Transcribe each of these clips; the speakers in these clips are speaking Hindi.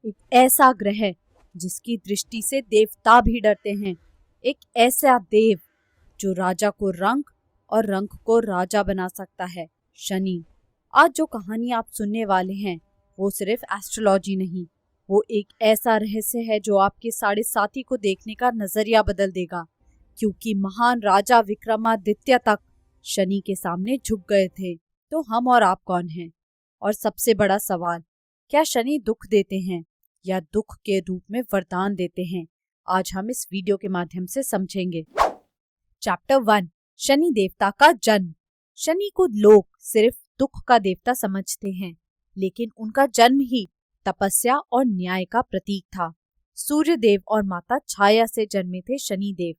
एक ऐसा ग्रह जिसकी दृष्टि से देवता भी डरते हैं। एक ऐसा देव जो राजा को रंक और रंक को राजा बना सकता है, शनि। आज जो कहानी आप सुनने वाले हैं वो सिर्फ एस्ट्रोलॉजी नहीं, वो एक ऐसा रहस्य है जो आपके 7.5 को देखने का नजरिया बदल देगा। क्योंकि महान राजा विक्रमादित्य तक शनि के सामने झुक गए थे, तो हम और आप कौन हैं? और सबसे बड़ा सवाल, क्या शनि दुख देते हैं या दुख के रूप में वरदान देते हैं? आज हम इस वीडियो के माध्यम से समझेंगे। चैप्टर 1, शनि देवता का जन्म। शनि को लोग सिर्फ दुख का देवता समझते हैं, लेकिन उनका जन्म ही तपस्या और न्याय का प्रतीक था। सूर्य देव और माता छाया से जन्मे थे शनि देव।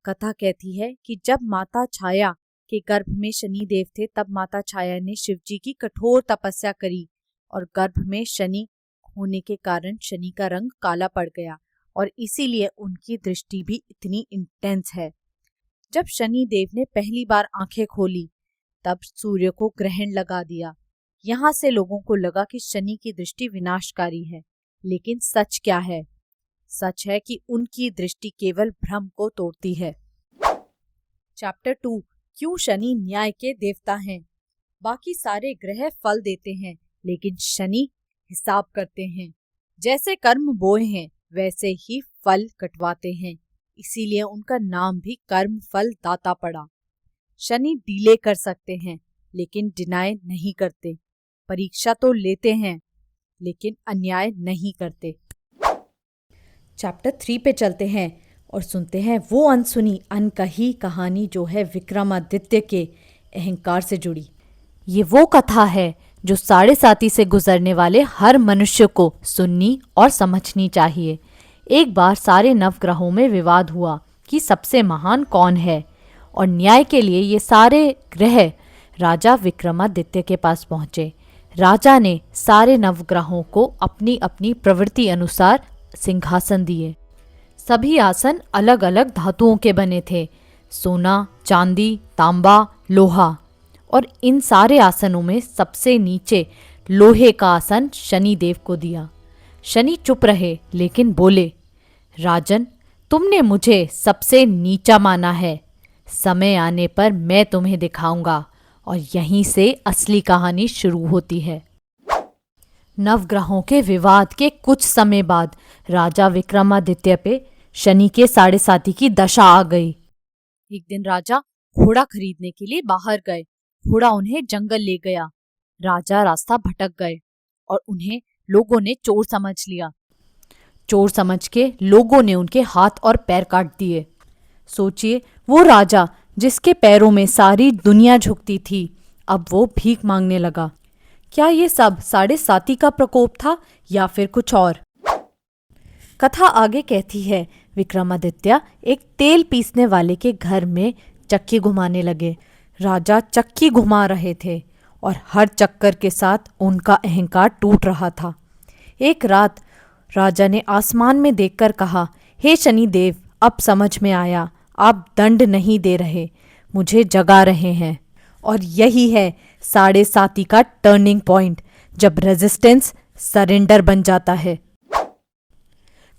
कथा कहती है कि जब माता छाया के गर्भ में शनि देव थे, तब माता छाया ने शिव जी की कठोर तपस्या करी और गर्भ में शनि होने के कारण शनि का रंग काला पड़ गया और इसीलिए उनकी दृष्टि भी इतनी इंटेंस है। जब शनि देव ने पहली बार आंखें खोली, तब सूर्य को ग्रहण लगा दिया। यहाँ से लोगों को लगा कि शनि की दृष्टि विनाशकारी है, लेकिन सच क्या है? सच है कि उनकी दृष्टि केवल भ्रम को तोड़ती है। चैप्टर 2, क्यों शनि न्याय के देवता हैं? बाकी सारे ग्रह फल देते हैं, लेकिन शनि हिसाब करते हैं। जैसे कर्म बोए हैं वैसे ही फल कटवाते हैं, इसीलिए उनका नाम भी कर्म फल दाता पड़ा। शनि डीले कर सकते हैं, लेकिन डिनाय नहीं करते। परीक्षा तो लेते हैं, लेकिन अन्याय नहीं करते। चैप्टर 3 पे चलते हैं और सुनते हैं वो अनसुनी अनकही कहानी जो है विक्रमादित्य के अहंकार से जुड़ी। ये वो कथा है जो 7.5 से गुजरने वाले हर मनुष्य को सुननी और समझनी चाहिए। एक बार सारे नवग्रहों में विवाद हुआ कि सबसे महान कौन है, और न्याय के लिए ये सारे ग्रह राजा विक्रमादित्य के पास पहुंचे। राजा ने सारे नवग्रहों को अपनी अपनी प्रवृत्ति अनुसार सिंहासन दिए। सभी आसन अलग अलग धातुओं के बने थे, सोना, चांदी, तांबा, लोहा। और इन सारे आसनों में सबसे नीचे लोहे का आसन शनि देव को दिया। शनि चुप रहे, लेकिन बोले, राजन, तुमने मुझे सबसे नीचा माना है। समय आने पर मैं तुम्हें दिखाऊंगा। और यहीं से असली कहानी शुरू होती है। नवग्रहों के विवाद के कुछ समय बाद राजा विक्रमादित्य पे शनि के 7.5 की दशा आ गई। एक दिन राजा घोड़ा खरीदने के लिए बाहर गए। घोड़ा उन्हें जंगल ले गया। राजा रास्ता भटक गए और उन्हें लोगों ने चोर समझ लिया। चोर समझ के लोगों ने उनके हाथ और पैर काट दिए। सोचिए, वो राजा जिसके पैरों में सारी दुनिया झुकती थी, अब वो भीख मांगने लगा। क्या ये सब 7.5 का प्रकोप था या फिर कुछ और? कथा आगे कहती है, विक्रमादित्य एक तेल पीसने वाले के घर में चक्की घुमाने लगे। राजा चक्की घुमा रहे थे और हर चक्कर के साथ उनका अहंकार टूट रहा था। एक रात राजा ने आसमान में देखकर कहा, हे शनिदेव, अब समझ में आया, आप दंड नहीं दे रहे, मुझे जगा रहे हैं। और यही है 7.5 का टर्निंग पॉइंट, जब रेजिस्टेंस सरेंडर बन जाता है।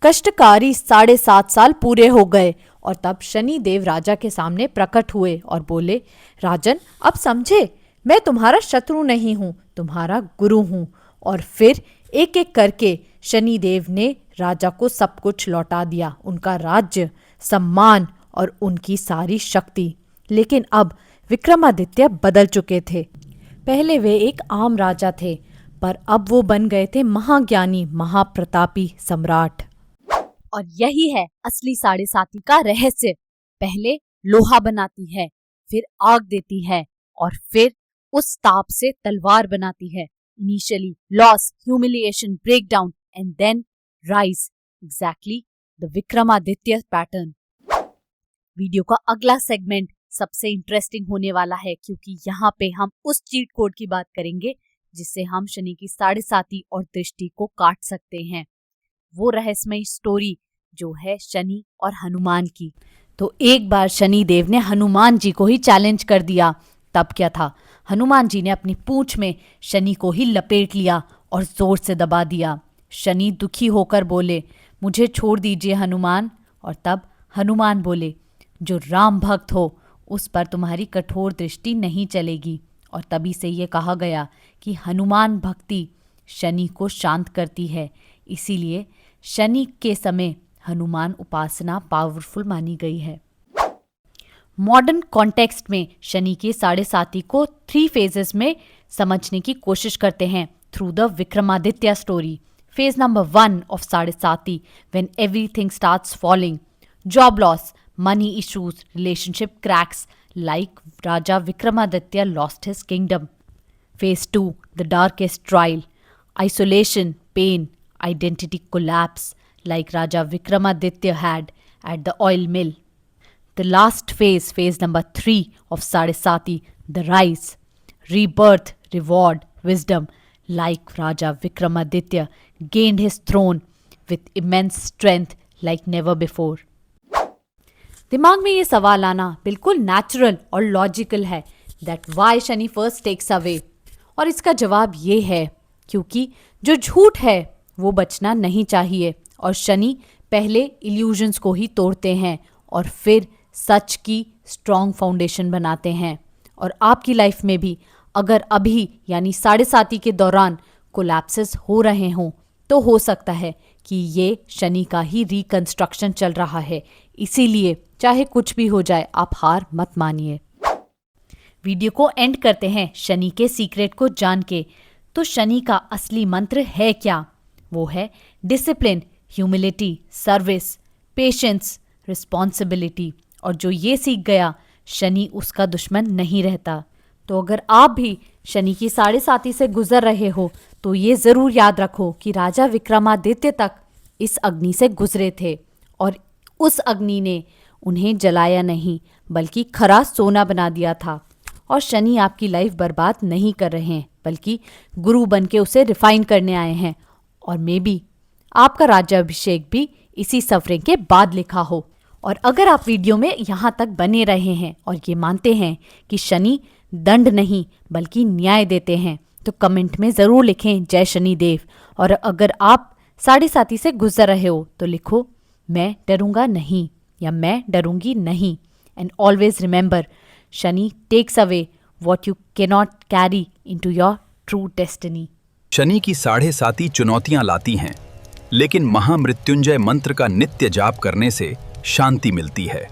कष्टकारी 7.5 साल पूरे हो गए और तब शनि देव राजा के सामने प्रकट हुए और बोले, राजन, अब समझे, मैं तुम्हारा शत्रु नहीं हूँ, तुम्हारा गुरु हूँ। और फिर एक एक करके शनि देव ने राजा को सब कुछ लौटा दिया, उनका राज्य, सम्मान और उनकी सारी शक्ति। लेकिन अब विक्रमादित्य बदल चुके थे। पहले वे एक आम राजा थे, पर अब वो बन गए थे महाज्ञानी, महाप्रतापी सम्राट। और यही है असली 7.5 का रहस्य। पहले लोहा बनाती है, फिर आग देती है और फिर उस ताप से तलवार बनाती है। Initially loss, humiliation, breakdown and then rise. Exactly the Vikramaditya pattern. Video का अगला सेगमेंट सबसे इंटरेस्टिंग होने वाला है, क्योंकि यहाँ पे हम उस चीट कोड की बात करेंगे जिससे हम शनि की 7.5 और दृष्टि को काट सकते हैं। वो रहस्यमय स्टोरी जो है शनि और हनुमान की। तो एक बार शनि देव ने हनुमान जी को ही चैलेंज कर दिया। तब क्या था, हनुमान जी ने अपनी पूंछ में शनि को ही लपेट लिया और जोर से दबा दिया। शनि दुखी होकर बोले, मुझे छोड़ दीजिए हनुमान। और तब हनुमान बोले, जो राम भक्त हो उस पर तुम्हारी कठोर दृष्टि नहीं चलेगी। और तभी से ये कहा गया कि हनुमान भक्ति शनि को शांत करती है, इसीलिए शनि के समय हनुमान उपासना पावरफुल मानी गई है। मॉडर्न कॉन्टेक्स्ट में शनि के साढ़े साती को 3 फेजेस में समझने की कोशिश करते हैं through the Vikramaditya story. Phase number 1 of साढ़े साती, when everything starts falling, job loss, money issues, relationship cracks, like Raja Vikramaditya lost his kingdom. Phase 2, the darkest trial, isolation, pain, identity collapse, like Raja Vikramaditya had at the oil mill. The last phase, phase number 3 of Sadesati, the rise, rebirth, reward, wisdom, like Raja Vikramaditya gained his throne with immense strength like never before. दिमाग में ये सवाल आना बिल्कुल नेचुरल और लॉजिकल है, that why Shani first takes away. और इसका जवाब ये है क्योंकि जो झूठ है वो बचना नहीं चाहिए, और शनि पहले इल्यूजन्स को ही तोड़ते हैं और फिर सच की स्ट्रॉन्ग फाउंडेशन बनाते हैं। और आपकी लाइफ में भी अगर अभी यानी साढ़े साती के दौरान कोलैप्सेस हो रहे हों तो हो सकता है कि ये शनि का ही रिकंस्ट्रक्शन चल रहा है। इसीलिए चाहे कुछ भी हो जाए आप हार मत मानिए। वीडियो को एंड करते हैं शनि के सीक्रेट को जान के। तो शनि का असली मंत्र है क्या? वो है discipline, humility, service, patience, responsibility. और जो ये सीख गया शनि उसका दुश्मन नहीं रहता। तो अगर आप भी शनि की साढ़े साती से गुजर रहे हो तो ये ज़रूर याद रखो कि राजा विक्रमादित्य तक इस अग्नि से गुजरे थे और उस अग्नि ने उन्हें जलाया नहीं बल्कि खरा सोना बना दिया था। और शनि आपकी लाइफ बर्बाद नहीं कर रहे हैं बल्कि गुरु बन के उसे रिफाइन करने आए हैं। और मे बी आपका राज्याभिषेक भी इसी सफरिंग के बाद लिखा हो। और अगर आप वीडियो में यहाँ तक बने रहे हैं और ये मानते हैं कि शनि दंड नहीं बल्कि न्याय देते हैं तो कमेंट में ज़रूर लिखें जय शनि देव। और अगर आप साढ़े साती से गुजर रहे हो तो लिखो मैं डरूंगा नहीं या मैं डरूंगी नहीं। And always remember, Shani takes away what you cannot carry into your true destiny. Shani की साढ़े साती चुनौतियां लाती हैं, लेकिन महामृत्युंजय मंत्र का नित्य जाप करने से शांति मिलती है।